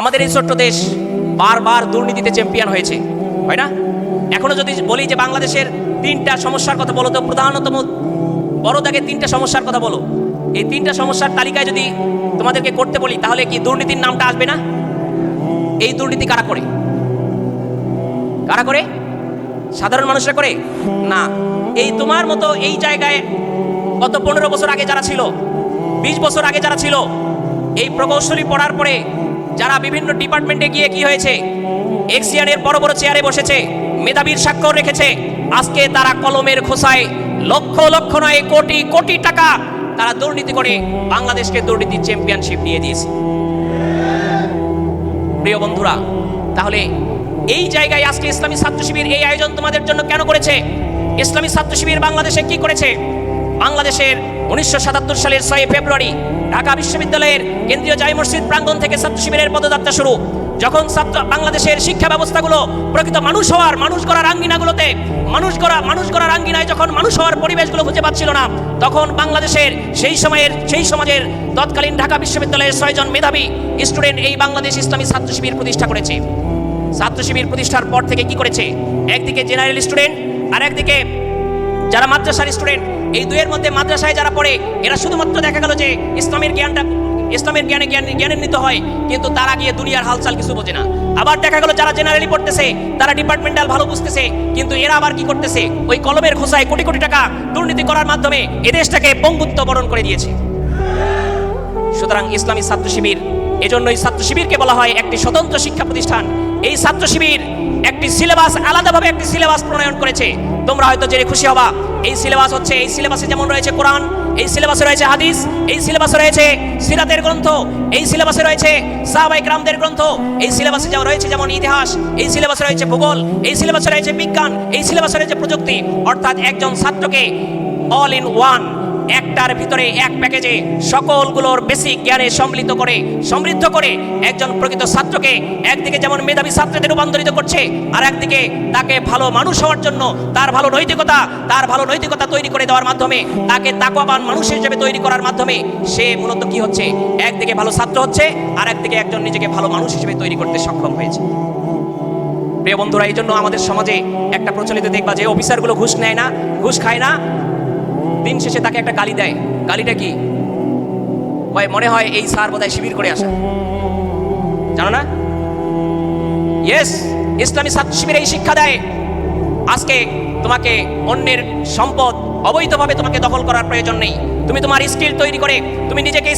আমাদের এই ছোট্ট দেশ বারবার দুর্নীতিতে চ্যাম্পিয়ন হয়েছে, হয় না? এখনো যদি বলি যে বাংলাদেশের তিনটা সমস্যার কথা বলো, তো প্রধানতম বড় দাগে তিনটা সমস্যার কথা বলো। এই তিনটা সমস্যার তালিকায় যদি তোমাদেরকে করতে বলি, তাহলে কি দুর্নীতির নামটা আসবে না? এই দুর্নীতি কারা করে? কারা করে? সাধারণ মানুষরা করে না। এই তোমার মতো এই জায়গায় গত 15 বছর আগে যারা ছিল, 20 বছর আগে যারা ছিল, এই প্রকৌশলী পড়ার পরে যারা বিভিন্ন ডিপার্টমেন্টে গিয়ে কি হয়েছে, এক্সিয়ানের বড় বড় চেয়ারে বসেছে, মেধাবীর স্বাক্ষর রেখেছে, আজকে তারা কলমের খোসায় লক্ষ লক্ষ নয় কোটি কোটি টাকা তারা দুর্নীতি করে বাংলাদেশকে দুর্নীতির চ্যাম্পিয়নশিপ নিয়ে দিয়েছে। প্রিয় বন্ধুরা, তাহলে এই জায়গায় আজকে ইসলামী ছাত্র শিবির এই আয়োজন তোমাদের জন্য কেন করেছে? ইসলামী ছাত্র শিবির বাংলাদেশে কি করেছে? বাংলাদেশের 1977 সালের 6 ফেব্রুয়ারি ঢাকা বিশ্ববিদ্যালয়ের কেন্দ্রীয় জামে মসজিদ প্রাঙ্গণ থেকে ছাত্র শিবিরের পদযাত্রা শুরু। যখন বাংলাদেশের শিক্ষা ব্যবস্থাগুলো প্রকৃত মানুষ গড়ার আঙ্গিনাগুলোতে মানুষ গড়ার আঙ্গিনায় যখন মানুষ হওয়ার পরিবেশগুলো খুঁজে পাচ্ছিল না, তখন বাংলাদেশের সেই সমাজের তৎকালীন ঢাকা বিশ্ববিদ্যালয়ের 6 জন মেধাবী স্টুডেন্ট এই বাংলাদেশ ইসলামী ছাত্র শিবির প্রতিষ্ঠা করেছে। ছাত্র শিবির প্রতিষ্ঠার পর থেকে কি করেছে? একদিকে জেনারেল স্টুডেন্ট আর একদিকে যারা মাদ্রাসার স্টুডেন্ট, এই দুইয়ের মধ্যে মাদ্রাসায় যারা পড়ে এরা শুধুমাত্র দেখা গেল যে ইসলামের জ্ঞানে নিতে হয়, কিন্তু তারা গিয়ে দুনিয়ার হালচাল কিছু বোঝে না। আবার দেখা গেল যারা জেনারেলি পড়তেছে তারা ডিপার্টমেন্টাল ভালো বুঝতেছে, কিন্তু এরা আবার কি করতেছে? ওই কলমের খোসায় কোটি কোটি টাকা দুর্নীতি করার মাধ্যমে এদেশটাকে পঙ্গুত্ব বরণ করে দিয়েছে। সুতরাং ইসলামী ছাত্র শিবির, এজন্যই ছাত্র শিবিরকে বলা হয় একটি স্বতন্ত্র শিক্ষা প্রতিষ্ঠান। এই ছাত্র শিবির একটি সিলেবাস, আলাদাভাবে একটি সিলেবাস প্রণয়ন করেছে। তোমরা হয়তো জেনে খুশি হবা, এই সিলেবাস হচ্ছে, এই সিলেবাসে যেমন রয়েছে কোরআন, এই সিলেবাসে রয়েছে হাদিস, এই সিলেবাসে রয়েছে সিরাতের গ্রন্থ, এই সিলেবাসে রয়েছে সাহাবায়ে কেরামদের গ্রন্থ, এই সিলেবাসে যা রয়েছে যেমন ইতিহাস, এই সিলেবাসে রয়েছে ভূগোল, এই সিলেবাসে রয়েছে বিজ্ঞান, এই সিলেবাসে রয়েছে প্রযুক্তি। অর্থাৎ একজন ছাত্রকে অল ইন ওয়ান, একটার ভিতরে এক প্যাকেজে সকলগুলোর বেসিক জ্ঞানে সমৃদ্ধ করে একজন প্রকৃত ছাত্রকে একদিকে যেমন মেধাবী ছাত্রতে রূপান্তরিত করছে, আর একদিকে তাকে ভালো মানুষ হওয়ার জন্য তার ভালো নৈতিকতা তৈরি করে দেওয়ার মাধ্যমে, তাকে তাকওয়াবান মানুষ হিসেবে তৈরি করার মাধ্যমে সে মূলত কি হচ্ছে? একদিকে ভালো ছাত্র হচ্ছে, আর একদিকে একজন নিজেকে ভালো মানুষ হিসেবে তৈরি করতে সক্ষম হয়েছে। প্রিয় বন্ধুরা, এই জন্য আমাদের সমাজে একটা প্রচলিত দেখবা যে অফিসারগুলো ঘুষ নেয় না, ঘুষ খায় না, দিন শেষে তাকে একটা গালি দেয়। গালিটা কি হয়? মনে হয় এই স্যার বোধহয় শিবির করে আসা, জানো না? ইয়েস, ইসলামী ছাত্র শিবির এই শিক্ষা দেয়, আজকে তোমাকে অন্যের সম্পদ অবৈধভাবে তোমাকে দখল করার প্রয়োজন নেই। তুমি তোমার স্কিল তৈরি করে, তুমি নিজেকে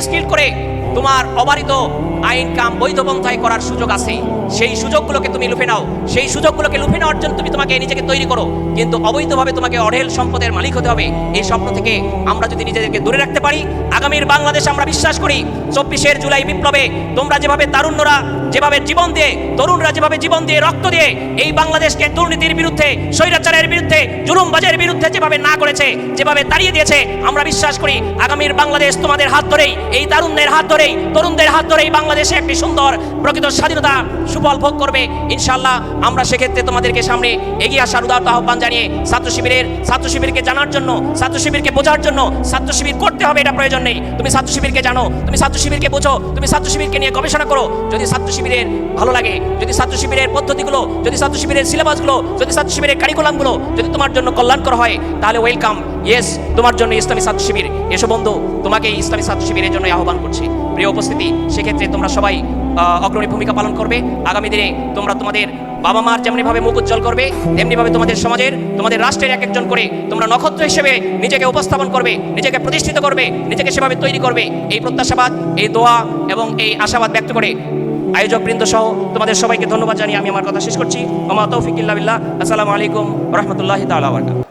স্কিল করে তোমার অবারিত আইন কাম বৈধ পন্থায় করার সুযোগ আছে। সেই সুযোগগুলোকে তুমি লুফে নাও, সেই সুযোগগুলোকে লুফে নেওয়ার জন্য তুমি তোমাকে নিজেকে তৈরি করো, কিন্তু অবৈধভাবে তোমাকে অঢেল সম্পদের মালিক হতে হবে। এই স্বপ্ন থেকে আমরা যদি নিজেদেরকে দূরে রাখতে পারি, আগামীর বাংলাদেশ আমরা বিশ্বাস করি 24শে জুলাই বিপ্লবে তোমরা যেভাবে তরুণরা যেভাবে জীবন দিয়ে রক্ত দিয়ে এই বাংলাদেশকে দুর্নীতির বিরুদ্ধে, স্বৈরাচারের বিরুদ্ধে, জুলুমবাজের বিরুদ্ধে যেভাবে না করেছে, যেভাবে তাড়িয়ে দিয়েছে, আমরা বিশ্বাস করি আগামীর বাংলাদেশ তোমাদের হাত ধরেই, এই তরুণদের হাত ধরেই বাংলাদেশে একটি সুন্দর প্রকৃত স্বাধীনতা সুফল ভোগ করবে ইনশাআল্লাহ। আমরা সেক্ষেত্রে তোমাদেরকে সামনে এগিয়ে আসার উদারত আহ্বান জানিয়ে ছাত্র শিবিরকে জানার জন্য, ছাত্র শিবিরকে বোঝার জন্য, ছাত্র শিবির করতে হবে এটা প্রয়োজন নেই। তুমি ছাত্র শিবিরকে জানো, তুমি ছাত্র শিবিরকে বোঝো, তুমি ছাত্র শিবিরকে নিয়ে গবেষণা করো। যদি ছাত্র শিবিরের ভালো লাগে, যদি ছাত্র শিবিরের পদ্ধতিগুলো, যদি ছাত্র শিবিরের সিলেবাসগুলো, যদি ছাত্র শিবিরের কারিকুলামগুলো যদি তোমার জন্য কল্যাণকর হয়, তাহলে ওয়েলকাম। ইয়েস, তোমার জন্য ইসলামী ছাত্র শিবির। এসো বন্ধু, তোমাকে ইসলামী ছাত্র শিবিরের জন্য আহ্বান করছি। প্রিয় উপস্থিতি, সেক্ষেত্রে তোমরা সবাই অগ্রণী ভূমিকা পালন করবে। আগামী দিনে তোমরা তোমাদের বাবা মার যেমনিভাবে মুখ উজ্জ্বল করবে, তেমনিভাবে তোমাদের সমাজের, তোমাদের রাষ্ট্রের এক একজন করে তোমরা নক্ষত্র হিসেবে নিজেকে উপস্থাপন করবে, নিজেকে প্রতিষ্ঠিত করবে, নিজেকে সেভাবে তৈরি করবে। এই প্রত্যাশাবাদ, এই দোয়া এবং এই আশাবাদ ব্যক্ত করে আয়োজকবৃন্দ সহ তোমাদের সবাইকে ধন্যবাদ জানিয়ে আমি আমার কথা শেষ করছি। ওমা তৌফিক ইল্লা বিল্লাহ। আসসালামু আলাইকুম ওয়া রাহমাতুল্লাহি তাআলা ওয়া বারাকাতুহু।